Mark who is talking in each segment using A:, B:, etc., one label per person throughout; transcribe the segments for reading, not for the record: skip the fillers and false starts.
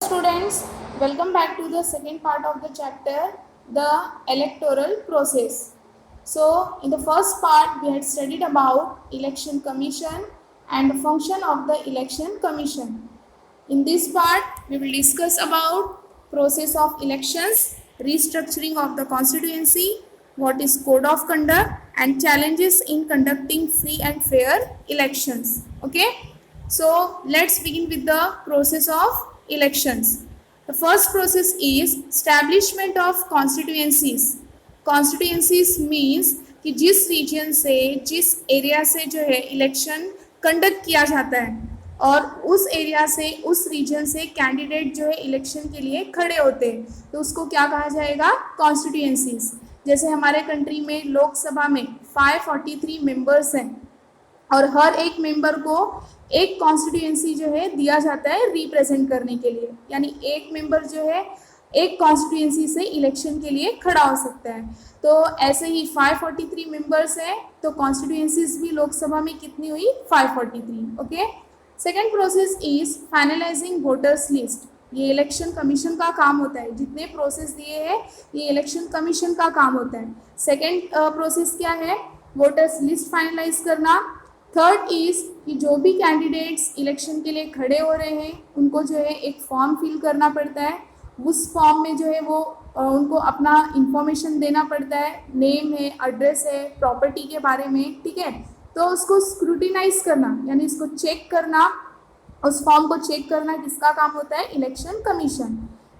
A: Students, welcome back to the second part of the chapter, the electoral process. So, in the first part, we had studied about election commission and the function of the election commission. In this part, we will discuss about process of elections, restructuring of the constituency, what is code of conduct, and challenges in conducting free and fair elections. Okay, so let's begin with the process of elections. The first process is establishment of constituencies. Constituencies means कि जिस reason से, जिस area से जो है election conduct किया जाता है और उस एरिया से, उस रीजन से कैंडिडेट जो है इलेक्शन के लिए खड़े होते हैं, तो उसको क्या कहा जाएगा? कॉन्स्टिट्यूएंसीज. जैसे हमारे कंट्री में लोकसभा में 543 मेंबर्स हैं और हर एक मेंबर को एक कॉन्स्टिट्यूएंसी जो है दिया जाता है रिप्रेजेंट करने के लिए. यानी एक मेंबर जो है एक कॉन्स्टिट्यूएंसी से इलेक्शन के लिए खड़ा हो सकता है. तो ऐसे ही 543 मेंबर्स है, तो कॉन्स्टिट्यूएंसीज भी लोकसभा में कितनी हुई? 543. Okay. Second process is finalizing voters list. ये इलेक्शन कमीशन का काम होता है. जितने प्रोसेस दिए हैं ये इलेक्शन कमीशन का काम होता है. सेकेंड प्रोसेस क्या है? वोटर्स लिस्ट फाइनलाइज करना. थर्ड इज कि जो भी कैंडिडेट्स इलेक्शन के लिए खड़े हो रहे हैं उनको जो है एक फॉर्म फिल करना पड़ता है. उस फॉर्म में जो है वो उनको अपना इंफॉर्मेशन देना पड़ता है. नेम है, एड्रेस है, प्रॉपर्टी के बारे में. ठीक है, तो उसको स्क्रूटिनाइज करना यानी इसको चेक करना, उस फॉर्म को चेक करना किसका काम होता है? Election commission.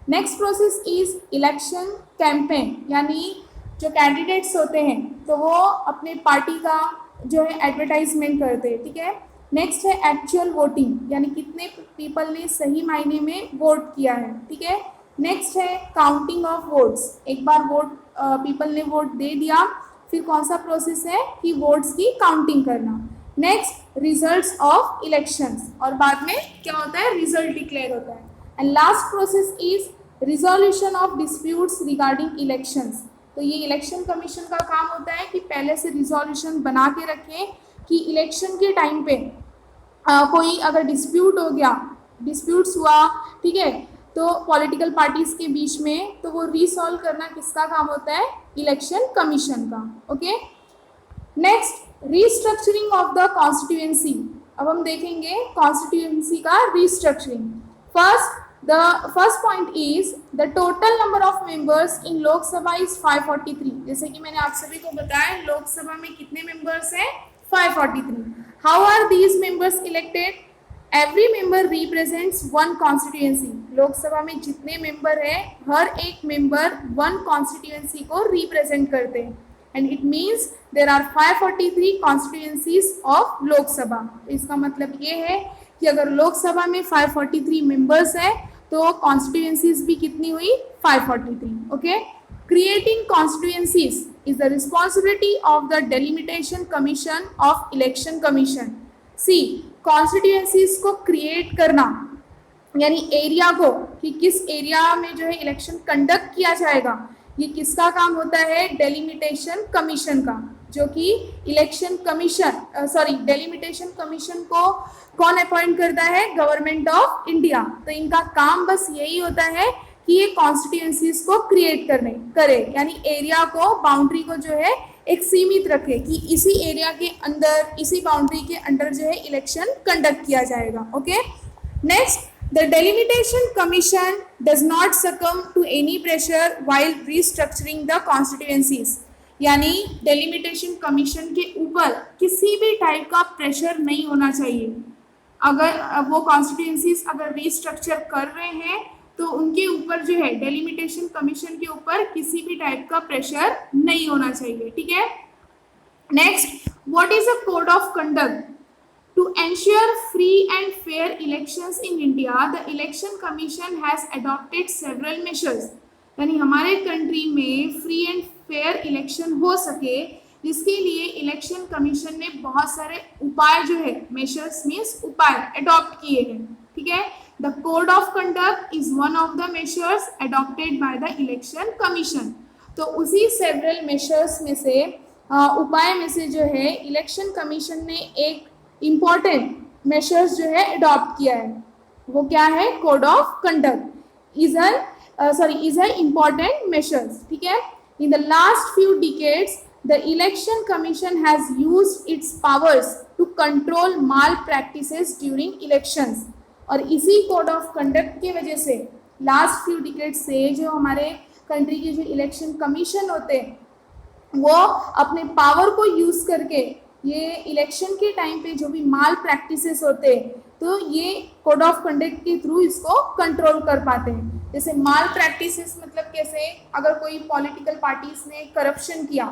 A: Next process is election campaign. यानी जो कैंडिडेट्स होते हैं तो वो अपने पार्टी का जो है एडवर्टाइजमेंट करते हैं. ठीक है. नेक्स्ट है एक्चुअल वोटिंग, यानी कितने पीपल ने सही मायने में वोट किया है. ठीक है. नेक्स्ट है काउंटिंग ऑफ वोट्स. एक बार वोट पीपल ने वोट दे दिया, फिर कौन सा प्रोसेस है कि वोट्स की काउंटिंग करना. नेक्स्ट रिजल्ट्स ऑफ इलेक्शंस, और बाद में क्या होता है? रिजल्ट डिक्लेयर होता है. And last process is resolution of disputes regarding elections. तो ये इलेक्शन कमीशन का काम होता है कि पहले से रिजोल्यूशन बना के रखें कि इलेक्शन के टाइम पे कोई अगर डिस्प्यूट हो गया, डिस्प्यूट्स हुआ, ठीक है, तो पॉलिटिकल पार्टीज के बीच में, तो वो रिसॉल्व करना किसका काम होता है? इलेक्शन कमीशन का. Okay. Next restructuring of the constituency. अब हम देखेंगे कॉन्स्टिट्यूएंसी का restructuring. The first point is the total number of members in लोक सभा is 543. जैसे कि मैंने आप सभी को बताया लोकसभा में कितने मेंबर्स हैं? 543. How are these members elected? Every member represents one constituency. Lok Sabha में जितने मेंबर हैं हर एक मेंबर वन कॉन्स्टिट्यूएंसी को रिप्रेजेंट करते हैं. And it means there are 543 constituencies of Lok Sabha. इसका मतलब ये है कि अगर लोकसभा में 543 मेंबर्स है तो कॉन्स्टिट्यूएंसीज भी कितनी हुई? 543. Okay. Creating constituencies is the responsibility of the delimitation commission of election commission. See, constituencies को क्रिएट करना यानी एरिया को, कि किस एरिया में जो है इलेक्शन कंडक्ट किया जाएगा, ये किसका काम होता है? डेलिमिटेशन कमीशन का. जो कि इलेक्शन कमीशन डेलिमिटेशन कमीशन को कौन अपॉइंट करता है? Government of India. तो इनका काम बस यही होता है कि ये कॉन्स्टिट्यूएंसीज को क्रिएट करे यानी एरिया को, बाउंड्री को जो है एक सीमित रखे कि इसी एरिया के अंदर, इसी बाउंड्री के अंदर जो है इलेक्शन कंडक्ट किया जाएगा. Okay. Next, the delimitation commission does not succumb to any pressure while restructuring the constituencies. यानी डेलिमिटेशन कमीशन के ऊपर किसी भी टाइप का प्रेशर नहीं होना चाहिए. अगर वो कॉन्स्टिट्यूएंसीज अगर रिस्ट्रक्चर कर रहे हैं तो उनके ऊपर जो है डेलिमिटेशन कमीशन के ऊपर किसी भी टाइप का प्रेशर नहीं होना चाहिए. ठीक है. Next, what is a code of conduct? To ensure free and fair elections in India, the Election Commission has adopted several measures. यानी हमारे कंट्री में फ्री एंड फेयर इलेक्शन हो सके, जिसके लिए इलेक्शन कमीशन ने बहुत सारे उपाय जो है, मेजर्स मीन्स उपाय, अडॉप्ट किए हैं. ठीक है. The code of conduct is one of the measures adopted by the election commission. तो उसी सेवरल मेजर्स में से, उपाय में से जो है इलेक्शन कमीशन ने एक इम्पॉर्टेंट मेजर्स जो है अडॉप्ट किया है. वो क्या है, code of conduct is a important measures, ठीक है। In the last few decades the election commission has used its powers to control malpractices during elections. और इसी कोड ऑफ कंडक्ट की वजह से लास्ट फ्यू डिकेड्स से जो हमारे कंट्री के जो इलेक्शन कमीशन होते हैं वो अपने पावर को यूज करके ये इलेक्शन के टाइम पे जो भी माल प्रैक्टिसेस होते हैं तो ये कोड ऑफ कंडक्ट के थ्रू इसको कंट्रोल कर पाते हैं। जैसे माल प्रैक्टिसेस मतलब कैसे, अगर कोई पॉलिटिकल पार्टीज ने करप्शन किया,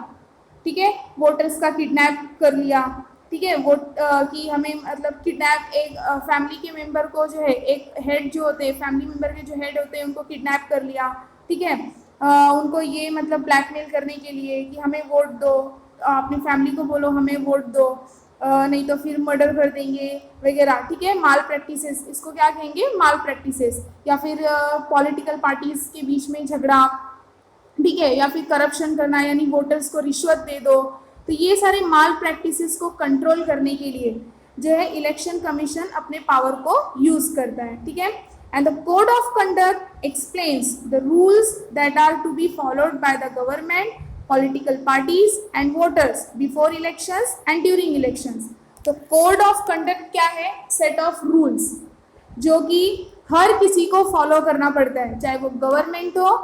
A: ठीक है, वोटर्स का किडनैप कर लिया, ठीक है, वोट कि हमें मतलब किडनैप एक फैमिली के मेंबर को जो है, एक हेड जो होते हैं फैमिली मेंबर के जो हेड होते हैं उनको किडनैप कर लिया, ठीक है, उनको ये मतलब ब्लैकमेल करने के लिए कि हमें वोट दो, अपनी फैमिली को बोलो हमें वोट दो, नहीं तो फिर मर्डर कर देंगे वगैरह, ठीक है, माल प्रैक्टिसेस, इसको क्या कहेंगे, माल प्रैक्टिसेस। या फिर पॉलिटिकल पार्टीज के बीच में झगड़ा, ठीक है, या फिर करप्शन करना यानी वोटर्स को रिश्वत दे दो, तो ये सारे माल प्रैक्टिसेस को कंट्रोल करने के लिए जो है इलेक्शन कमीशन अपने पावर को यूज करता है, ठीक है। And the code of conduct explains the rules that are to be followed by the government, political parties and voters before elections and during elections. तो कोड ऑफ कंडक्ट क्या है, set of rules जो कि हर किसी को follow करना पड़ता है, चाहे वो गवर्नमेंट हो,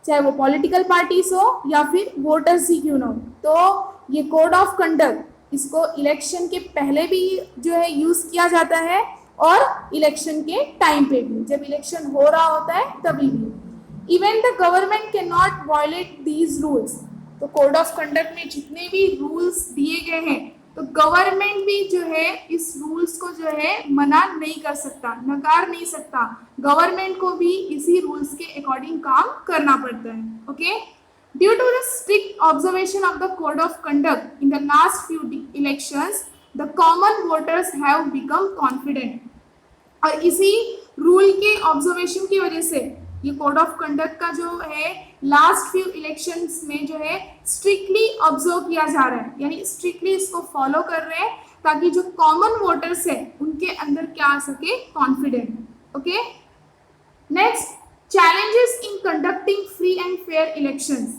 A: चाहे वो पॉलिटिकल पार्टीज हो या फिर वोटर्स ही क्यों ना हो। तो ये कोड ऑफ कंडक्ट इसको इलेक्शन के पहले भी जो है यूज किया जाता है और इलेक्शन के टाइम पे भी, जब इलेक्शन हो रहा होता है तभी भी। Even the government can not violate these rules. तो कोड ऑफ कंडक्ट में जितने भी रूल्स दिए गए हैं तो गवर्नमेंट भी जो है इस रूल्स को जो है मना नहीं कर सकता, नकार नहीं सकता, गवर्नमेंट को भी इसी रूल्स के अकॉर्डिंग काम करना पड़ता है, okay. Due to the strict observation of the code of conduct in the last few elections the common voters have become confident. और इसी रूल के ऑब्जर्वेशन की वजह से ये कोड ऑफ कंडक्ट का जो है लास्ट फ्यू इलेक्शंस में जो है स्ट्रिक्टली ऑब्जर्व किया जा रहा है, यानी स्ट्रिक्टली इसको फॉलो कर रहे हैं ताकि जो कॉमन वोटर्स है उनके अंदर क्या आ सके, confident, okay. Next, challenges in conducting free and fair elections.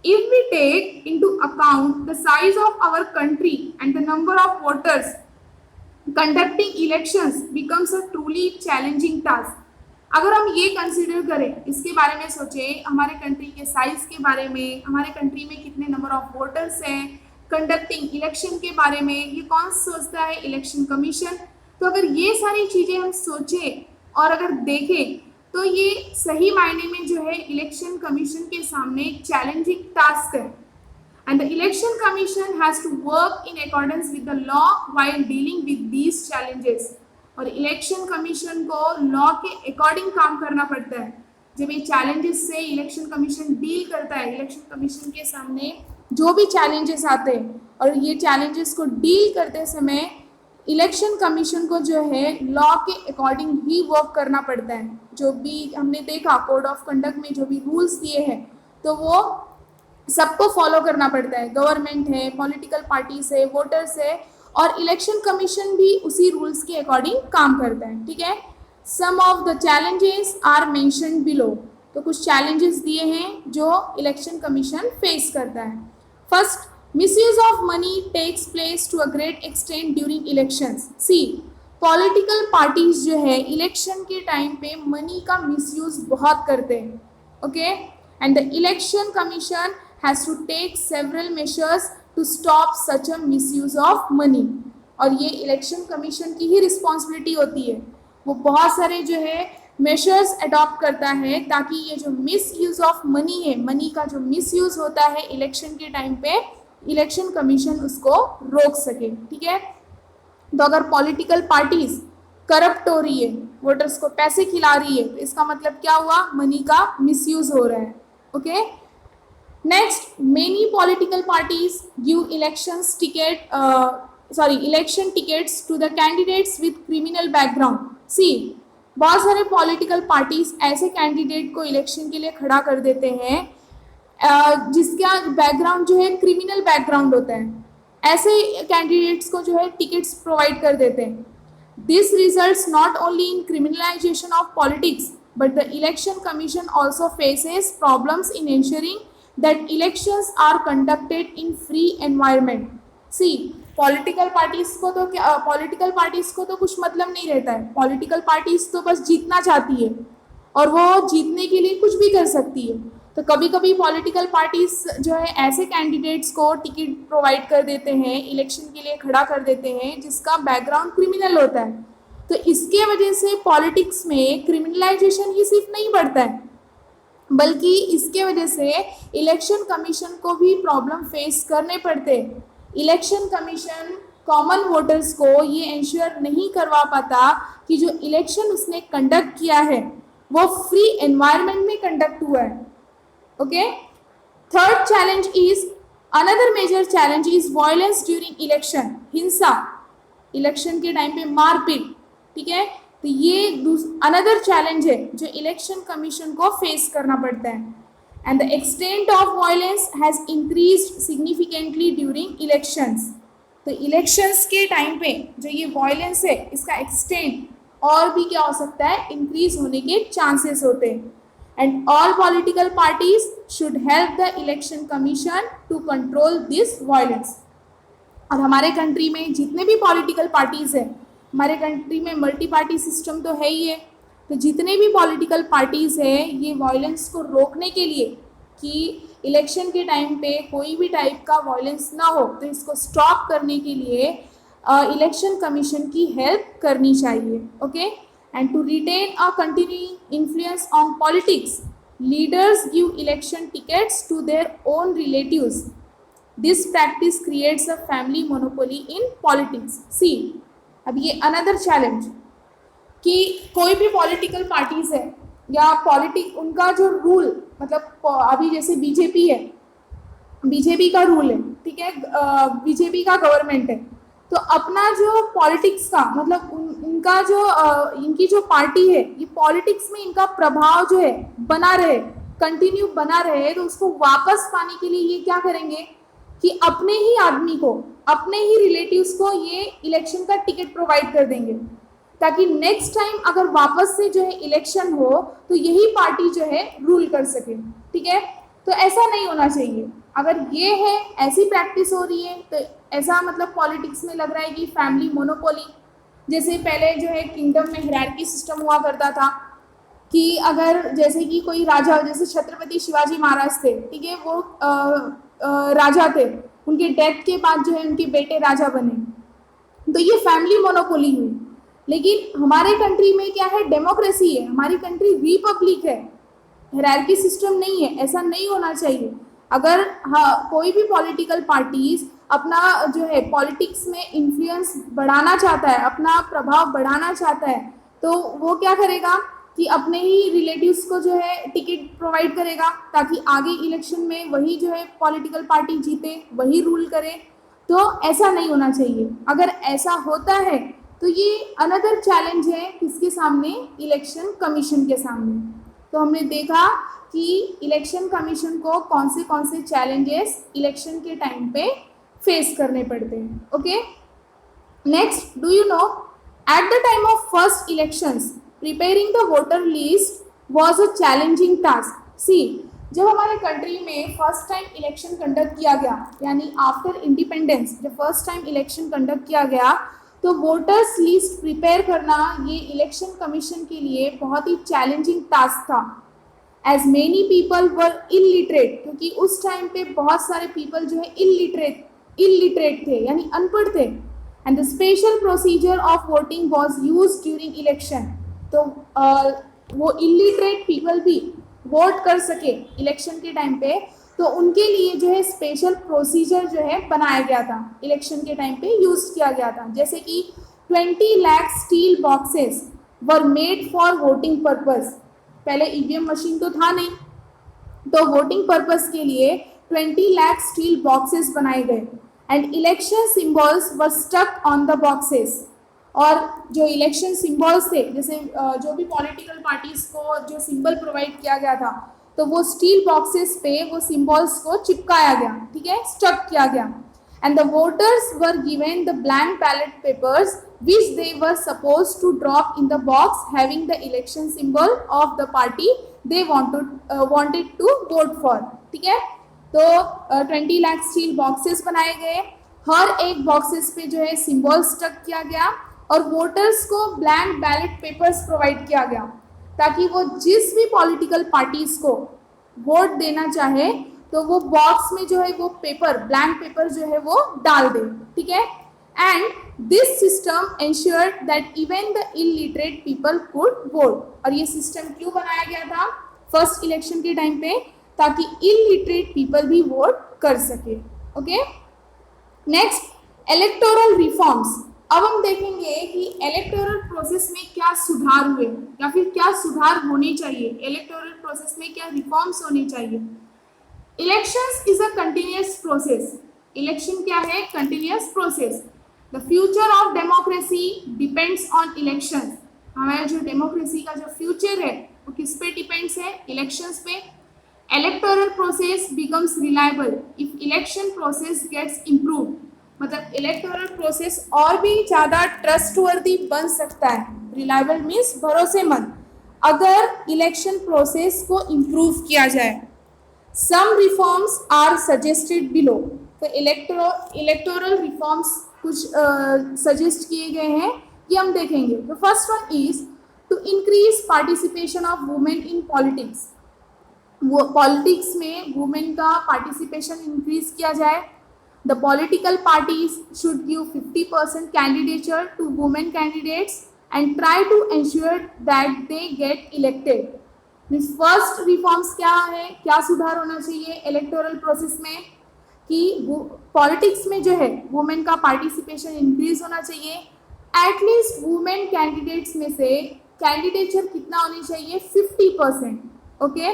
A: If we take into account the size of our country and the number of voters, conducting elections becomes a truly challenging task. अगर हम ये consider करें, इसके बारे में सोचें, हमारे country के साइज के बारे में, हमारे कंट्री में कितने नंबर ऑफ वोटर्स हैं, कंडक्टिंग इलेक्शन के बारे में, ये कौन सोचता है, इलेक्शन कमीशन। तो अगर ये सारी चीज़ें हम सोचें और अगर देखें तो ये सही मायने में जो है इलेक्शन कमीशन के सामने एक चैलेंजिंग टास्क है। And the election commission has to work in accordance with the law while dealing with these challenges. और इलेक्शन कमीशन को लॉ के अकॉर्डिंग काम करना पड़ता है। जब ये चैलेंजेस से इलेक्शन कमीशन डील करता है, इलेक्शन कमीशन के सामने जो भी चैलेंजेस आते हैं और ये चैलेंजेस को डील करते समय इलेक्शन कमीशन को जो है लॉ के अकॉर्डिंग ही वर्क करना पड़ता है। जो भी हमने देखा कोड ऑफ कंडक्ट में जो भी रूल्स दिए हैं तो वो सबको फॉलो करना पड़ता है, गवर्नमेंट है, पॉलिटिकल पार्टीज है, वोटर्स है, और इलेक्शन कमीशन भी उसी रूल्स के अकॉर्डिंग काम करता है, ठीक है। Some of the challenges are mentioned below. तो कुछ चैलेंजेस दिए हैं जो इलेक्शन कमीशन फेस करता है। First, misuse of money takes place to a great extent during elections. See, political parties जो है इलेक्शन के टाइम पे मनी का मिसयूज बहुत करते हैं, okay. And the election commission has to take several measures to stop such a misuse of money. और ये इलेक्शन कमीशन की ही रिस्पॉन्सिबिलिटी होती है, वो बहुत सारे जो है मेजर्स अडॉप्ट करता है ताकि ये जो मिसयूज ऑफ मनी है, मनी का जो मिसयूज होता है इलेक्शन के टाइम पे, इलेक्शन कमीशन उसको रोक सके, ठीक है। तो अगर पॉलिटिकल पार्टीज करप्ट हो रही है, वोटर्स को पैसे खिला रही है, तो इसका मतलब क्या हुआ, मनी का मिसयूज हो रहा है, okay. Next, many political parties give election tickets to the candidates with criminal background. See, बहुत सारे पॉलिटिकल पार्टीज ऐसे कैंडिडेट को इलेक्शन के लिए खड़ा कर देते हैं जिसका बैकग्राउंड जो है क्रिमिनल बैकग्राउंड होता है, ऐसे कैंडिडेट्स को जो है टिकट्स प्रोवाइड कर देते हैं This results not only in criminalization of politics, but the Election Commission also faces problems in ensuring that elections are conducted in free environment. See, political parties को तो कुछ मतलब नहीं रहता है. पॉलिटिकल पार्टीज तो बस जीतना चाहती है और वो जीतने के लिए कुछ भी कर सकती है. तो कभी कभी पॉलिटिकल पार्टीज जो है ऐसे कैंडिडेट्स को टिकट प्रोवाइड कर देते हैं, इलेक्शन के लिए खड़ा कर देते हैं जिसका बैकग्राउंड क्रिमिनल होता है. तो इसके वजह से पॉलिटिक्स में क्रिमिनलाइजेशन ही सिर्फ नहीं बढ़ता है, बल्कि इसके वजह से इलेक्शन कमीशन को भी प्रॉब्लम फेस करने पड़ते हैं. इलेक्शन कमीशन कॉमन वोटर्स को ये इंश्योर नहीं करवा पाता कि जो इलेक्शन उसने कंडक्ट किया है वो फ्री एनवायरनमेंट में कंडक्ट हुआ है. Okay. Third challenge is, another major challenge is violence during election. हिंसा, इलेक्शन के टाइम पे मारपीट. ठीक है, तो ये अनदर चैलेंज है जो इलेक्शन कमीशन को फेस करना पड़ता है. And the extent of violence has increased significantly during elections. तो इलेक्शंस के टाइम पे जो ये वायलेंस है इसका एक्सटेंट और भी क्या हो सकता है, इंक्रीज होने के चांसेस होते हैं. And all political parties should help the election commission to control this violence. और हमारे कंट्री में जितने भी पॉलिटिकल पार्टीज हैं, हमारे कंट्री में मल्टी पार्टी सिस्टम तो है ही है, तो जितने भी पॉलिटिकल पार्टीज़ हैं ये वायलेंस को रोकने के लिए कि इलेक्शन के टाइम पे कोई भी टाइप का वायलेंस ना हो, तो इसको स्टॉप करने के लिए इलेक्शन कमीशन की हेल्प करनी चाहिए. Okay. And to retain a continuing influence on politics, leaders give election tickets to their own relatives. This practice creates a family monopoly in politics. See, अब ये अनदर चैलेंज कि कोई भी political parties है या उनका जो रूल, मतलब अभी जैसे बीजेपी है, बीजेपी का रूल है, ठीक है, बीजेपी का गवर्नमेंट है, तो अपना जो पॉलिटिक्स का मतलब उनका जो इनकी जो पार्टी है ये पॉलिटिक्स में इनका प्रभाव जो है बना रहे, कंटिन्यू बना रहे, तो उसको वापस पाने के लिए ये क्या करेंगे कि अपने ही आदमी को, अपने ही रिलेटिव्स को ये इलेक्शन का टिकट प्रोवाइड कर देंगे, ताकि नेक्स्ट टाइम अगर वापस से जो है इलेक्शन हो तो यही पार्टी जो है रूल कर सके. ठीक है, तो ऐसा नहीं होना चाहिए. अगर ये है, ऐसी प्रैक्टिस हो रही है, तो ऐसा मतलब पॉलिटिक्स में लग रहा है कि फैमिली मोनोपोली, जैसे पहले जो है किंगडम में हायरार्की सिस्टम हुआ करता था कि अगर जैसे कि कोई राजा, जैसे छत्रपति शिवाजी महाराज थे, ठीक है, वो राजा थे, उनके डेथ के बाद जो है उनके बेटे राजा बने, तो ये फैमिली मोनोपोली हुई. लेकिन हमारे कंट्री में क्या है, डेमोक्रेसी है, हमारी कंट्री रिपब्लिक है, हायरार्की सिस्टम नहीं है. ऐसा नहीं होना चाहिए. अगर कोई भी पॉलिटिकल पार्टीज अपना जो है पॉलिटिक्स में इन्फ्लुएंस बढ़ाना चाहता है, अपना प्रभाव बढ़ाना चाहता है, तो वो क्या करेगा कि अपने ही रिलेटिव्स को जो है टिकट प्रोवाइड करेगा, ताकि आगे इलेक्शन में वही जो है पॉलिटिकल पार्टी जीते, वही रूल करे. तो ऐसा नहीं होना चाहिए. अगर ऐसा होता है तो ये अनदर चैलेंज है किसके सामने, इलेक्शन कमीशन के सामने. तो हमने देखा कि इलेक्शन कमीशन को कौन से चैलेंजेस इलेक्शन के टाइम पे फेस करने पड़ते हैं. Okay. Next, do you know, at the time of first elections preparing the voter list was a challenging task. See, जब हमारे कंट्री में फर्स्ट टाइम इलेक्शन कंडक्ट किया गया, यानी आफ्टर इंडिपेंडेंस जब फर्स्ट टाइम इलेक्शन कंडक्ट किया गया, तो वोटर्स लिस्ट प्रिपेयर करना ये इलेक्शन कमीशन के लिए बहुत ही चैलेंजिंग टास्क था. As many people were illiterate, क्योंकि उस टाइम पे बहुत सारे पीपल जो है इलिटरेट थे, यानी अनपढ़ थे. And the special procedure of voting was use during election. तो वो इलिटरेट पीपल भी वोट कर सके इलेक्शन के टाइम पे, तो उनके लिए जो है स्पेशल प्रोसीजर जो है बनाया गया था, इलेक्शन के टाइम पे यूज किया गया था. जैसे कि 20 lakh steel boxes were made for voting purpose. पहले ईवीएम मशीन तो था नहीं, तो वोटिंग पर्पस के लिए 20 लाख स्टील बॉक्सेस बनाए गए. And election symbols were stuck on the boxes. और जो इलेक्शन सिंबल्स थे, जैसे जो भी पॉलिटिकल पार्टीज को जो सिंबल प्रोवाइड किया गया था, तो वो स्टील बॉक्सेस पे वो सिंबल्स को चिपकाया गया, ठीक है, स्टक किया गया. And the voters were given the blank ballot papers which they were supposed to drop in the box having the election symbol of the party they wanted to vote for. ठीक है, तो 20 lakh steel boxes बनाए गए, हर एक boxes पे जो है symbol stuck किया गया और वोटर्स को ब्लैंक बैलेट पेपर्स प्रोवाइड किया गया ताकि वो जिस भी पॉलिटिकल पार्टीज को वोट देना चाहे तो वो बॉक्स में जो है वो पेपर, ब्लैंक पेपर जो है वो डाल दे. ठीक है, and this system ensured that even the illiterate people could vote. और ये सिस्टम क्यों बनाया गया था फर्स्ट इलेक्शन के टाइम पे, ताकि इलिटरेट पीपल भी वोट कर सके. Okay, next electoral reforms. अब हम देखेंगे कि इलेक्टोरल प्रोसेस में क्या सुधार हुए या फिर क्या सुधार होने चाहिए, इलेक्टोरल प्रोसेस में क्या रिफॉर्म्स होने चाहिए. Elections is a continuous process. Election क्या है? Continuous process. The future of democracy depends on elections. हमारा जो डेमोक्रेसी का जो फ्यूचर है वो किस पे डिपेंड्स है? इलेक्शंस पे. Electoral process becomes reliable if election process gets improve. मतलब इलेक्टोरल प्रोसेस और भी ज़्यादा ट्रस्टवर्दी बन सकता है. रिलायबल मीन्स भरोसेमंद, अगर इलेक्शन प्रोसेस को इम्प्रूव किया जाए. Some reforms are suggested below. तो इलेक्टोरल रिफॉर्म्स कुछ सजेस्ट किए गए हैं, ये हम देखेंगे. तो first one is to increase participation of women in politics. वो पॉलिटिक्स में वुमेन का पार्टिसिपेशन इंक्रीज किया जाए. The political parties should give 50% candidature to women candidates and try to ensure that they get elected. This first reforms क्या है, क्या सुधार होना चाहिए इलेक्टोरल प्रोसेस में, कि पॉलिटिक्स में जो है वुमेन का पार्टिसिपेशन इंक्रीज होना चाहिए. एटलीस्ट वुमेन कैंडिडेट्स में से कैंडिडेचर कितना होनी चाहिए? 50%. ओके,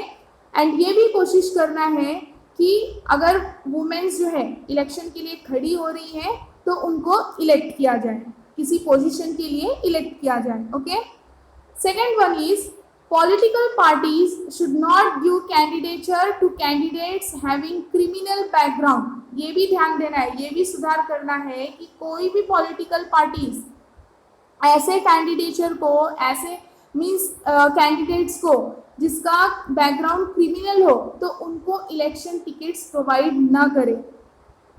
A: एंड ये भी कोशिश करना है कि अगर वुमेन्स जो है इलेक्शन के लिए खड़ी हो रही है तो उनको इलेक्ट किया जाए, किसी पोजीशन के लिए इलेक्ट किया जाए. Okay, second one is political parties should not give candidature to candidates having criminal background. ये भी ध्यान देना है, ये भी सुधार करना है कि कोई भी पॉलिटिकल पार्टीज ऐसे कैंडिडेचर को, ऐसे मीन्स कैंडिडेट्स को जिसका बैकग्राउंड क्रिमिनल हो तो उनको इलेक्शन टिकट्स प्रोवाइड ना करे.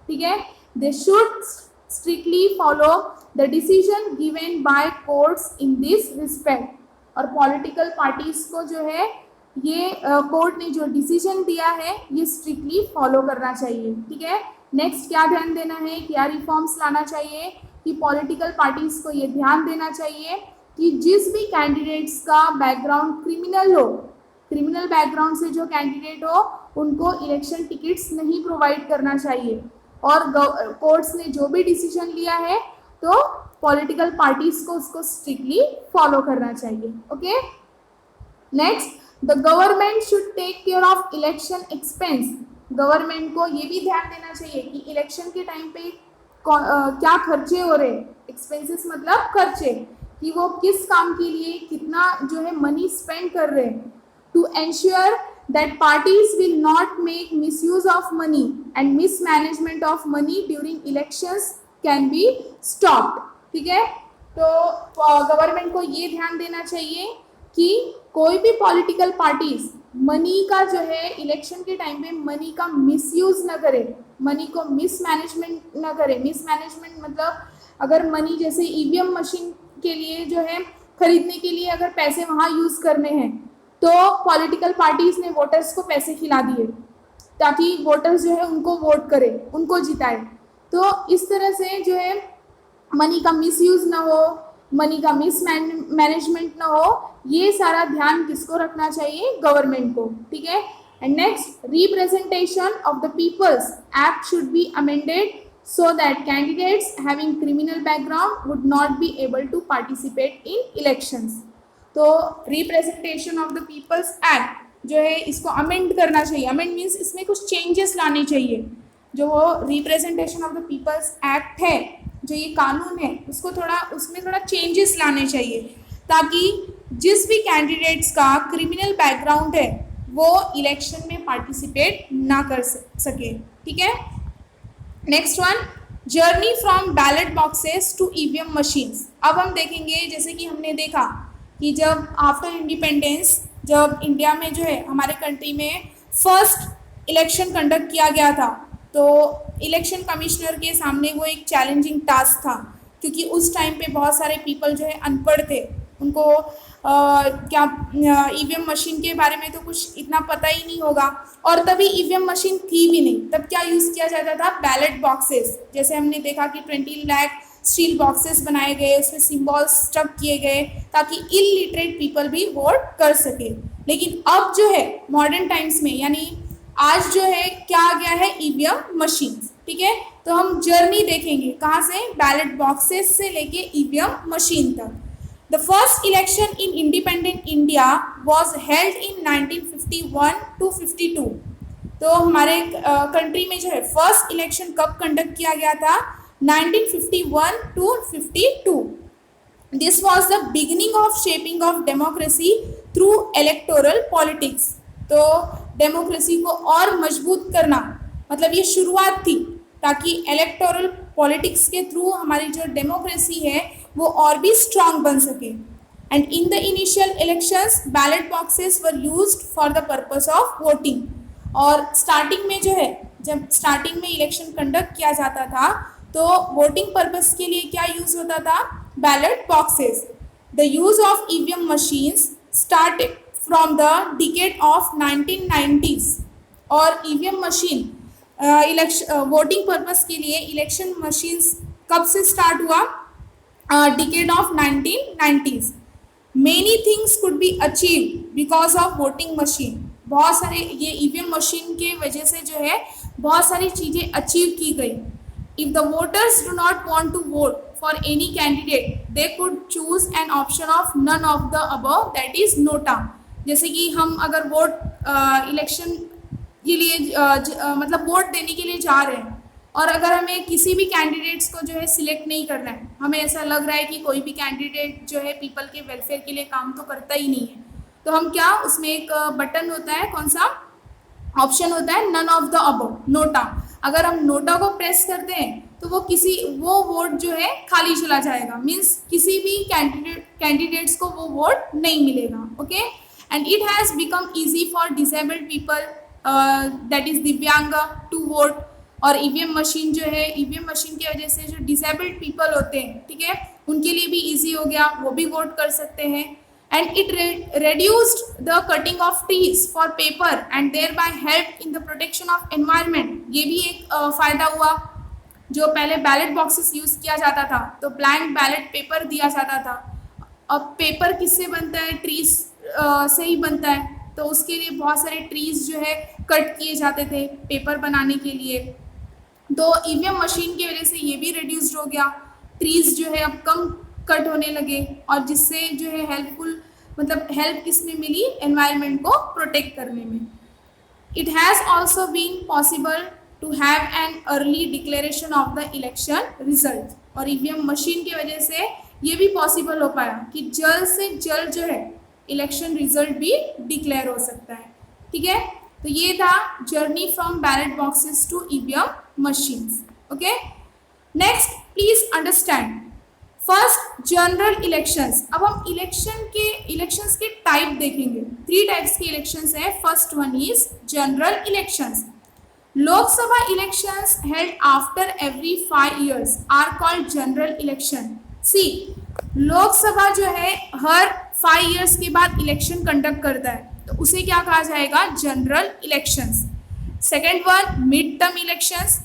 A: ठीक है, they should strictly follow the decision given by courts in this respect. और पॉलिटिकल पार्टीज को जो है ये कोर्ट ने जो डिसीजन दिया है ये स्ट्रिक्टली फॉलो करना चाहिए. ठीक है, नेक्स्ट क्या ध्यान देना है, क्या रिफॉर्म्स लाना चाहिए, कि पॉलिटिकल पार्टीज को ये ध्यान देना चाहिए कि जिस भी कैंडिडेट्स का बैकग्राउंड क्रिमिनल हो, क्रिमिनल बैकग्राउंड से जो कैंडिडेट हो उनको इलेक्शन टिकट्स नहीं प्रोवाइड करना चाहिए. और कोर्ट्स ने जो भी डिसीजन लिया है तो पॉलिटिकल पार्टीज को उसको स्ट्रिक्टली फॉलो करना चाहिए. Okay, next, the government should take care of election expense. Government को ये भी ध्यान देना चाहिए कि इलेक्शन के टाइम पे क्या खर्चे हो रहे, एक्सपेंसेस मतलब खर्चे, कि वो किस काम के लिए कितना जो है मनी स्पेंड कर रहे हैं. To ensure that parties will not make misuse of money and mismanagement of money during elections can be stopped. ठीक है, तो गवर्नमेंट को ये ध्यान देना चाहिए कि कोई भी पॉलिटिकल पार्टीज मनी का जो है इलेक्शन के टाइम पे मनी का मिसयूज ना करे, मनी को मिसमैनेजमेंट ना करे. मिसमैनेजमेंट मतलब अगर मनी जैसे ईवीएम मशीन के लिए जो है खरीदने के लिए अगर पैसे वहाँ यूज़ करने हैं तो पॉलिटिकल पार्टीज ने वोटर्स को पैसे खिला दिए ताकि वोटर्स जो है उनको वोट करे, उनको जिताए. तो इस तरह से जो है मनी का मिसयूज ना हो, मनी का मिसमैनेजमेंट ना हो, ये सारा ध्यान किसको रखना चाहिए? गवर्नमेंट को. ठीक है, and next, representation of the people's act should be amended so that candidates having criminal background would not be able to participate in elections. तो representation of the people's act जो है इसको अमेंड करना चाहिए. Amend means इसमें कुछ changes लाने चाहिए. जो वो representation of the people's act है, जो ये कानून है, उसको उसमें थोड़ा चेंजेस लाने चाहिए ताकि जिस भी कैंडिडेट्स का क्रिमिनल बैकग्राउंड है वो इलेक्शन में पार्टिसिपेट ना कर सके. ठीक है, next one, journey from ballot boxes to EVM machines. अब हम देखेंगे, जैसे कि हमने देखा कि जब आफ्टर इंडिपेंडेंस, जब इंडिया में जो है हमारे कंट्री में फर्स्ट इलेक्शन कंडक्ट किया गया था, तो इलेक्शन कमिश्नर के सामने वो एक चैलेंजिंग टास्क था, क्योंकि उस टाइम पे बहुत सारे पीपल जो है अनपढ़ थे, उनको क्या ईवीएम मशीन के बारे में तो कुछ इतना पता ही नहीं होगा, और तभी ईवीएम मशीन थी भी नहीं। तब क्या यूज़ किया जाता था? Ballot boxes. जैसे हमने देखा कि 20 लाख स्टील बॉक्सेस बनाए गए, उसमें सिंबल्स स्टक किए गए ताकि इलिटरेट पीपल भी वोट कर सके। लेकिन अब जो है मॉडर्न टाइम्स में, यानी आज जो है क्या आ गया है? EVM machine. ठीक है, तो हम जर्नी देखेंगे कहाँ से? बैलेट बॉक्सेस से लेके ईवीएम मशीन तक। The first election in independent India was held in 1951 to 52। तो हमारे कंट्री में जो है फर्स्ट इलेक्शन कब कंडक्ट किया गया था? 1951 to 52। This was the beginning of shaping of democracy through electoral politics। तो डेमोक्रेसी को और मजबूत करना, मतलब ये शुरुआत थी, ताकि इलेक्टोरल पॉलिटिक्स के थ्रू हमारी जो डेमोक्रेसी है वो और भी स्ट्रांग बन सके। And in the initial elections ballot boxes were used for the purpose of voting. और स्टार्टिंग में जो है, जब स्टार्टिंग में इलेक्शन कंडक्ट किया जाता था तो वोटिंग पर्पस के लिए क्या यूज होता था? Ballot boxes. The use of EVM machines started from the decade of 1990s। और ईवीएम मशीन वोटिंग पर्पस के लिए इलेक्शन मशीन्स कब से स्टार्ट हुआ? Decade of 1990s। Many things could be achieve because of voting machine. बहुत सारे ये EVM machine के वजह से जो है बहुत सारी चीज़ें अचीव की गई। If the voters do not want to vote for any candidate they could choose an option of none of the above, that is NOTA. जैसे कि हम अगर वोट इलेक्शन के लिए मतलब वोट देने के लिए जा रहे हैं, और अगर हमें किसी भी कैंडिडेट्स को जो है सिलेक्ट नहीं करना है, हमें ऐसा लग रहा है कि कोई भी कैंडिडेट जो है पीपल के वेलफेयर के लिए काम तो करता ही नहीं है, तो हम क्या, उसमें एक बटन होता है, कौन सा ऑप्शन होता है? None of the above, NOTA. अगर हम नोटा को प्रेस करते हैं तो वो वोट जो है खाली चला जाएगा, मीन्स किसी भी कैंडिडेट्स को वो वोट नहीं मिलेगा। Okay, and it has become easy for disabled people, that is दिव्यांग, टू वोट। और ईवीएम मशीन जो है, ईवीएम मशीन की वजह से जो डिसेबल्ड पीपल होते हैं, ठीक है, उनके लिए भी इजी हो गया, वो भी वोट कर सकते हैं। And it reduced the cutting of trees for paper and thereby help in the protection of environment. ये भी एक फ़ायदा हुआ। जो पहले बैलेट बॉक्सेस यूज़ किया जाता था तो ब्लैंक बैलेट पेपर दिया जाता था। अब पेपर किससे बनता है? ट्रीज से ही बनता है, तो उसके लिए बहुत सारे ट्रीज जो है कट किए जाते थे पेपर बनाने के लिए। तो ईवीएम मशीन की वजह से ये भी रिड्यूस्ड हो गया, ट्रीज जो है अब कम कट होने लगे, और जिससे जो है हेल्पफुल, मतलब हेल्प किस में मिली? एनवायरनमेंट को प्रोटेक्ट करने में। It has also been possible to have an early declaration of the election result. और ईवीएम मशीन की वजह से ये भी पॉसिबल हो पाया कि जल्द से जल्द जो है इलेक्शन रिजल्ट भी डिक्लेयर हो सकता है। ठीक है, तो ये था journey from ballot boxes to EVM machines. Okay, next please understand first general elections. अब हम इलेक्शंस के टाइप देखेंगे। 3 टाइप्स के इलेक्शंस है। First one is general elections. Lok Sabha elections held after every 5 years are called general election. See, Lok Sabha जो है हर 5 years के बाद इलेक्शन कंडक्ट करता है, तो उसे क्या कहा जाएगा? General elections. Second one, mid term elections.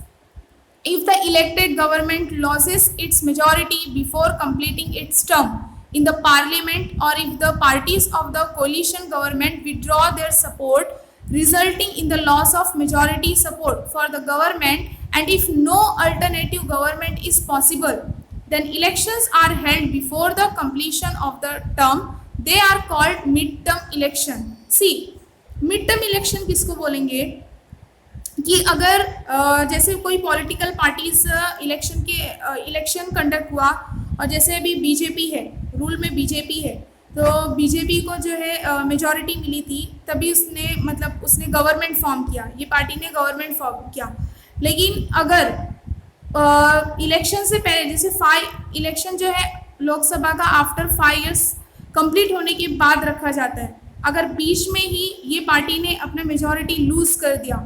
A: If the elected government loses its majority before completing its term in the parliament, or if the parties of the coalition government withdraw their support, resulting in the loss of majority support for the government, and if no alternative government is possible, then elections are held before the completion of the term. They are called mid-term election. See, mid-term election किसको बोलेंगे? कि अगर जैसे कोई political parties election conduct हुआ, और जैसे अभी बीजेपी है, रूल में बीजेपी है, तो बीजेपी को जो है मेजॉरिटी मिली थी, तभी उसने गवर्नमेंट फॉर्म किया, ये पार्टी ने गवर्नमेंट फॉर्म किया। लेकिन अगर इलेक्शन से पहले, जैसे 5 इलेक्शन जो है लोकसभा का आफ्टर 5 इयर्स कंप्लीट होने के बाद रखा जाता है। अगर बीच में ही ये पार्टी ने अपना मेजॉरिटी लूज कर दिया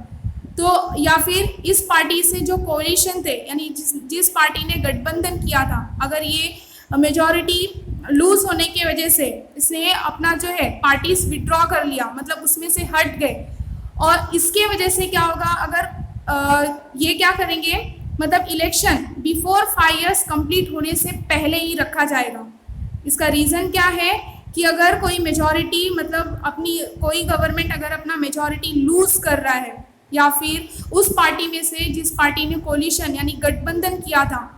A: तो, या फिर इस पार्टी से जो कोalition थे, यानी जिस पार्टी ने गठबंधन किया था, अगर ये मेजॉरिटी लूज होने की वजह से इसने अपना जो है पार्टीज विड्रॉ कर लिया, मतलब उसमें से हट गए, और इसके वजह से क्या होगा, अगर ये क्या करेंगे, मतलब इलेक्शन बिफोर 5 इयर्स कंप्लीट होने से पहले ही रखा जाएगा। इसका रीज़न क्या है कि अगर कोई मेजॉरिटी, मतलब अपनी कोई गवर्नमेंट अगर अपना मेजॉरिटी लूज कर रहा है, या फिर उस पार्टी में से जिस पार्टी ने कोलिशन यानी गठबंधन किया था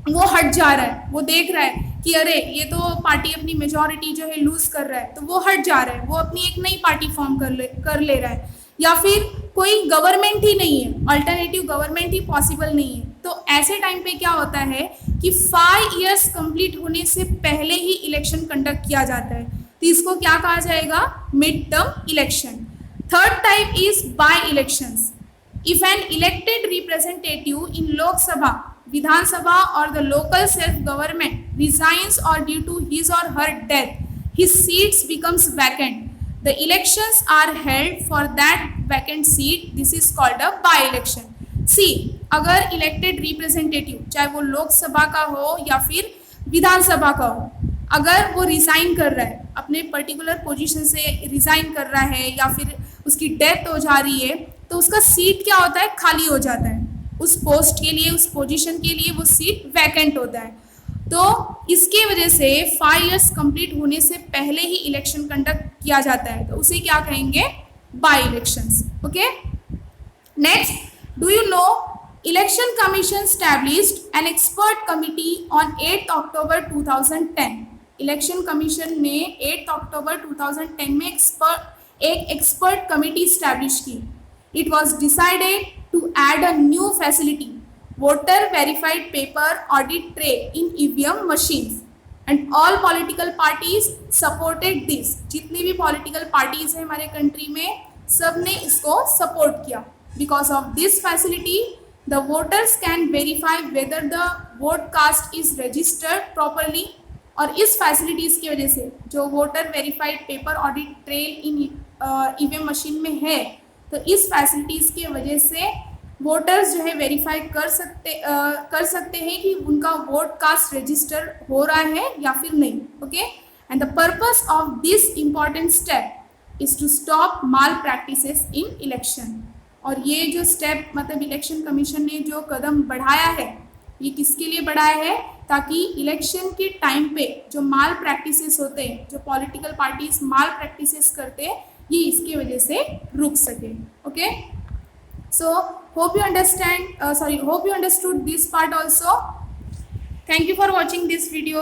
A: वो हट जा रहा है, वो देख रहा है कि अरे ये तो पार्टी अपनी मेजॉरिटी जो है लूज कर रहा है, तो वो हट जा रहा है, वो अपनी एक नई पार्टी फॉर्म कर ले रहा है, या फिर कोई गवर्नमेंट ही नहीं है, अल्टरनेटिव गवर्नमेंट ही पॉसिबल नहीं है, तो ऐसे टाइम पे क्या होता है कि 5 इयर्स कंप्लीट होने से पहले ही इलेक्शन कंडक्ट किया जाता है, तो इसको क्या कहा जाएगा, mid term election. Third type is by elections. If an elected representative in Lok Sabha, Vidhan Sabha or the local self-government resigns or due to his or her death, his seats becomes vacant. The elections are held for that vacant seat. This is called a by-election. See, अगर elected representative चाहे वो लोकसभा का हो या फिर विधानसभा का हो, अगर वो रिज़ाइन कर रहा है, अपने पर्टिकुलर पोजीशन से रिज़ाइन कर रहा है, या फिर उसकी डेथ हो जा रही है, तो उसका सीट क्या होता है, खाली हो जाता है, उस पोस्ट के लिए, उस पोजीशन के लिए वो सीट वैकेंट होता है। तो इसके वजह से 5 इयर्स कंप्लीट होने से पहले ही इलेक्शन कंडक्ट किया जाता है, तो उसे क्या कहेंगे, by elections. Okay, next, do you know election commission established an expert committee on 8 October 2010। Election commission ने 8 अक्टूबर 2010 में एक एक्सपर्ट कमिटी स्टैब्लिश की। It was decided to add a new facility, voter verified paper audit trail in EVM machines, and all political parties supported this. जितनी भी political parties हैं हमारे country में, सब ने इसको support किया। Because of this facility, the voters can verify whether the vote cast is registered properly, और इस facilities की वजह से जो voter verified paper audit trail in EVM machine में है, तो इस फैसिलिटीज़ की वजह से वोटर्स जो है वेरीफाई कर सकते हैं कि उनका वोट कास्ट रजिस्टर हो रहा है या फिर नहीं। Okay, and the purpose of this important step is to stop malpractices in election. और ये जो स्टेप, मतलब इलेक्शन कमीशन ने जो कदम बढ़ाया है, ये किसके लिए बढ़ाया है, ताकि इलेक्शन के टाइम पे जो माल प्रैक्टिसेस होते हैं, जो पॉलिटिकल पार्टीज माल प्रैक्टिसेस करते हैं, ये इसकी वजह से रुक सके। Okay, so hope you understood this part also. Thank you for watching this video.